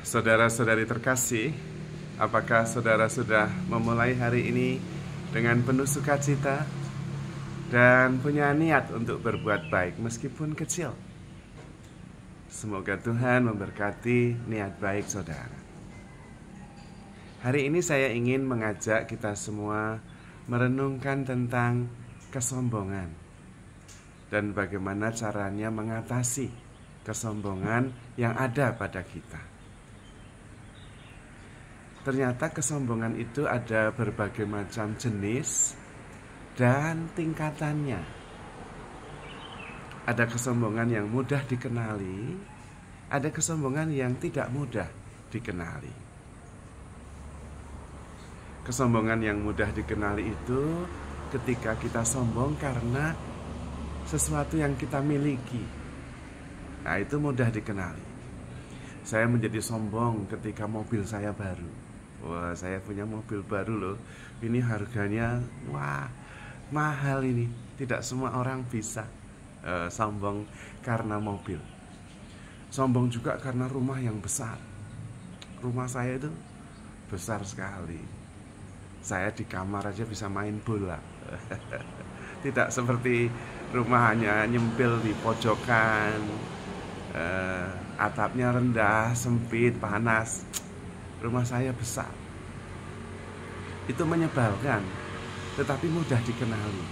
Saudara-saudari terkasih, apakah saudara sudah memulai hari ini dengan penuh sukacita dan punya niat untuk berbuat baik meskipun kecil? Semoga Tuhan memberkati niat baik saudara. Hari ini saya ingin mengajak kita semua merenungkan tentang kesombongan dan bagaimana caranya mengatasi kesombongan yang ada pada kita. Ternyata kesombongan itu ada berbagai macam jenis dan tingkatannya. Ada kesombongan yang mudah dikenali, ada kesombongan yang tidak mudah dikenali. Kesombongan yang mudah dikenali itu ketika kita sombong karena sesuatu yang kita miliki. Nah, itu mudah dikenali. Saya menjadi sombong ketika mobil saya baru. Wah, saya punya mobil baru loh. Ini harganya, wah, mahal ini. Tidak semua orang bisa sombong karena mobil. Sombong juga karena rumah yang besar. Rumah saya itu besar sekali. Saya di kamar aja bisa main bola. Tidak seperti rumah hanya nyempil di pojokan, atapnya rendah, sempit, panas. Rumah saya besar. Itu menyebalkan, tetapi mudah dikenali.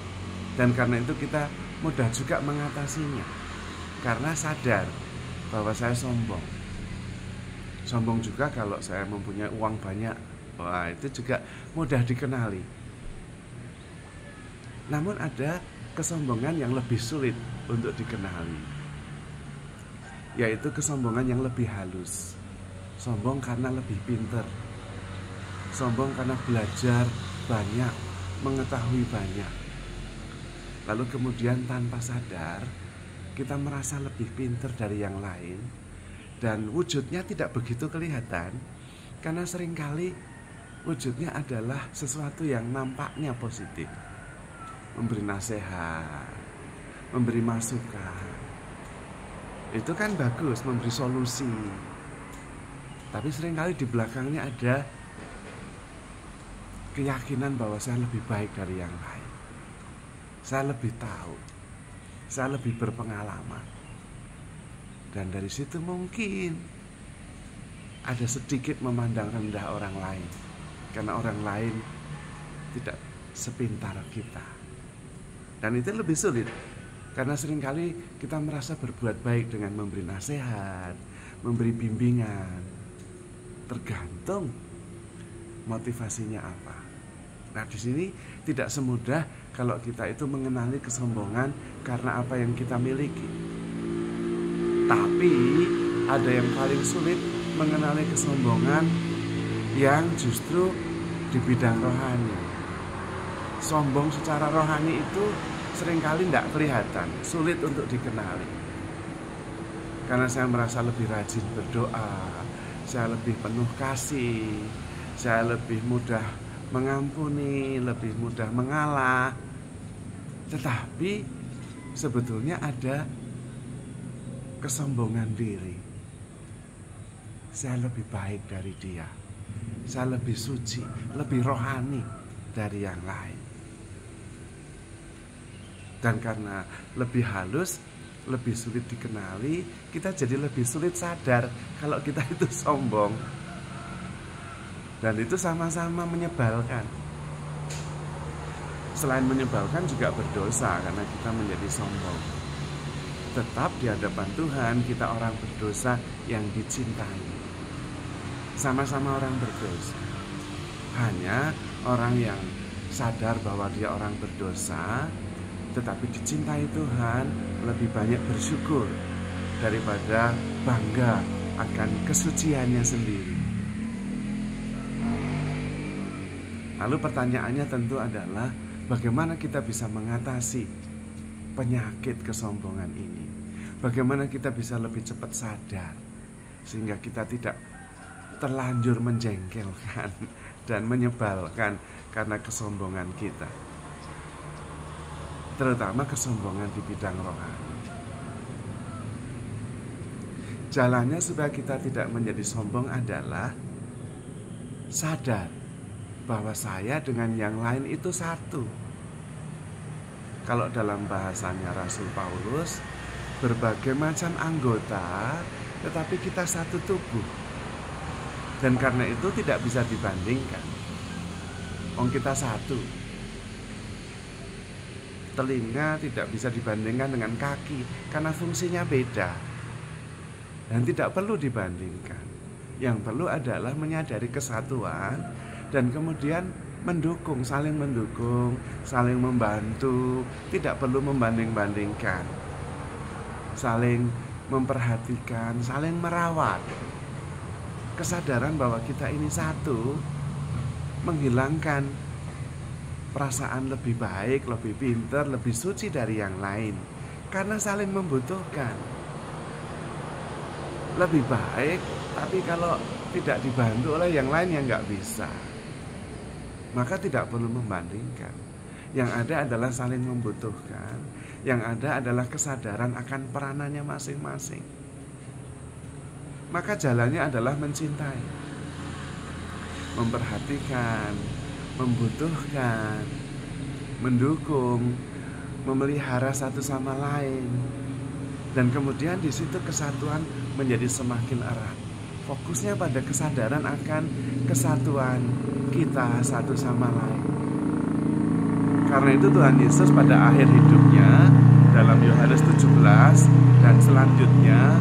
Dan karena itu kita mudah juga mengatasinya, karena sadar bahwa saya sombong. Sombong juga kalau saya mempunyai uang banyak. Wah, itu juga mudah dikenali. Namun ada kesombongan yang lebih sulit untuk dikenali, yaitu kesombongan yang lebih halus. Sombong karena lebih pintar. Sombong karena belajar banyak, mengetahui banyak. Lalu kemudian tanpa sadar kita merasa lebih pintar dari yang lain. Dan wujudnya tidak begitu kelihatan, karena seringkali wujudnya adalah sesuatu yang nampaknya positif. Memberi nasihat, memberi masukan. Itu kan bagus, memberi solusi. Tapi seringkali di belakangnya ada keyakinan bahwa saya lebih baik dari yang lain. Saya lebih tahu. Saya lebih berpengalaman. Dan dari situ mungkin ada sedikit memandang rendah orang lain. Karena orang lain tidak sepintar kita. Dan itu lebih sulit. Karena seringkali kita merasa berbuat baik dengan memberi nasihat, memberi bimbingan. Tergantung motivasinya apa. Nah, di sini tidak semudah kalau kita itu mengenali kesombongan karena apa yang kita miliki. Tapi ada yang paling sulit mengenali kesombongan yang justru di bidang rohani. Sombong secara rohani itu seringkali tidak kelihatan, sulit untuk dikenali. Karena saya merasa lebih rajin berdoa, saya lebih penuh kasih, saya lebih mudah mengampuni, lebih mudah mengalah. Tetapi sebetulnya ada kesombongan diri. Saya lebih baik dari dia. Saya lebih suci, lebih rohani dari yang lain. Dan karena lebih halus, lebih sulit dikenali, kita jadi lebih sulit sadar kalau kita itu sombong. Dan itu sama-sama menyebalkan. Selain menyebalkan juga berdosa karena kita menjadi sombong. Tetap di hadapan Tuhan kita orang berdosa yang dicintai. Sama-sama orang berdosa. Hanya orang yang sadar bahwa dia orang berdosa tetapi dicintai Tuhan lebih banyak bersyukur daripada bangga akan kesuciannya sendiri. Lalu pertanyaannya tentu adalah bagaimana kita bisa mengatasi penyakit kesombongan ini? Bagaimana kita bisa lebih cepat sadar sehingga kita tidak terlanjur menjengkelkan dan menyebalkan karena kesombongan kita, terutama kesombongan di bidang rohani. Jalannya supaya kita tidak menjadi sombong adalah sadar bahwa saya dengan yang lain itu satu. Kalau dalam bahasanya Rasul Paulus, berbagai macam anggota, tetapi kita satu tubuh. Dan karena itu tidak bisa dibandingkan. Kita satu. Telinga tidak bisa dibandingkan dengan kaki karena fungsinya beda. Dan tidak perlu dibandingkan. Yang perlu adalah menyadari kesatuan dan kemudian mendukung, saling membantu. Tidak perlu membanding-bandingkan. Saling memperhatikan, saling merawat. Kesadaran bahwa kita ini satu menghilangkan perasaan lebih baik, lebih pintar, lebih suci dari yang lain. Karena saling membutuhkan. Lebih baik, tapi kalau tidak dibantu oleh yang lain yang nggak bisa, maka tidak perlu membandingkan. Yang ada adalah saling membutuhkan. Yang ada adalah kesadaran akan peranannya masing-masing. Maka jalannya adalah mencintai, memperhatikan, membutuhkan, mendukung, memelihara satu sama lain. Dan kemudian di situ kesatuan menjadi semakin erat. Fokusnya pada kesadaran akan kesatuan kita satu sama lain. Karena itu Tuhan Yesus pada akhir hidupnya dalam Yohanes 17 dan selanjutnya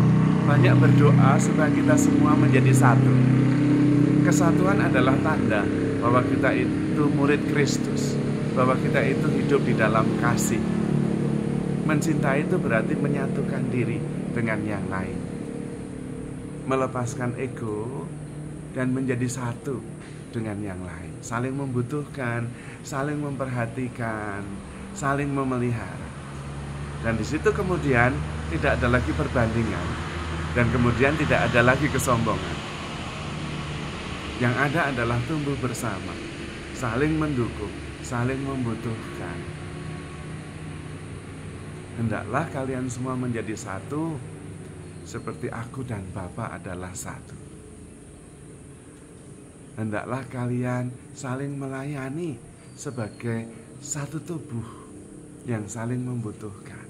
banyak berdoa supaya kita semua menjadi satu. Kesatuan adalah tanda bahwa kita itu murid Kristus, bahwa kita itu hidup di dalam kasih. Mencintai itu berarti menyatukan diri dengan yang lain, melepaskan ego dan menjadi satu dengan yang lain, saling membutuhkan, saling memperhatikan, saling memelihara. Dan di situ kemudian tidak ada lagi perbandingan dan kemudian tidak ada lagi kesombongan. Yang ada adalah tumbuh bersama, saling mendukung, saling membutuhkan. Hendaklah kalian semua menjadi satu, seperti aku dan Bapa adalah satu. Hendaklah kalian saling melayani sebagai satu tubuh yang saling membutuhkan.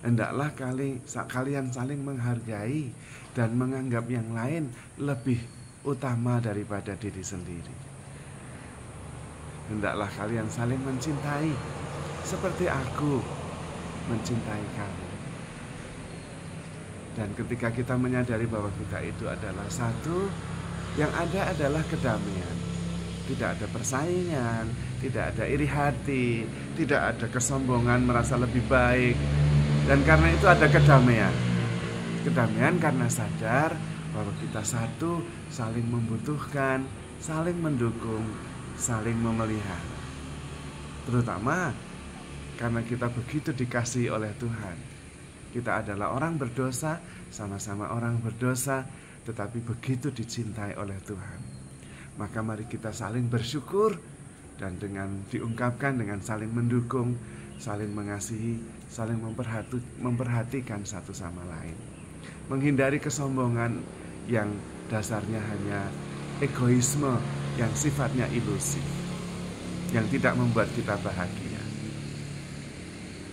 Hendaklah kalian saling menghargai dan menganggap yang lain lebih utama daripada diri sendiri. Hendaklah kalian saling mencintai seperti aku mencintai kamu. Dan ketika kita menyadari bahwa kita itu adalah satu, yang ada adalah kedamaian. Tidak ada persaingan, tidak ada iri hati, tidak ada kesombongan merasa lebih baik. Dan karena itu ada kedamaian. Kedamaian karena sadar bahwa kita satu, saling membutuhkan, saling mendukung, saling memelihara. Terutama karena kita begitu dikasihi oleh Tuhan. Kita adalah orang berdosa, sama-sama orang berdosa, tetapi begitu dicintai oleh Tuhan. Maka mari kita saling bersyukur dan dengan diungkapkan dengan saling mendukung, saling mengasihi, saling memperhatikan satu sama lain. Menghindari kesombongan yang dasarnya hanya egoisme yang sifatnya ilusi, yang tidak membuat kita bahagia.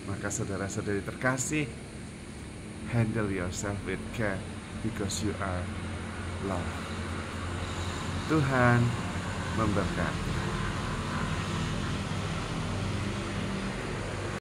Maka saudara-saudari terkasih, handle yourself with care because you are loved. Tuhan memberkati.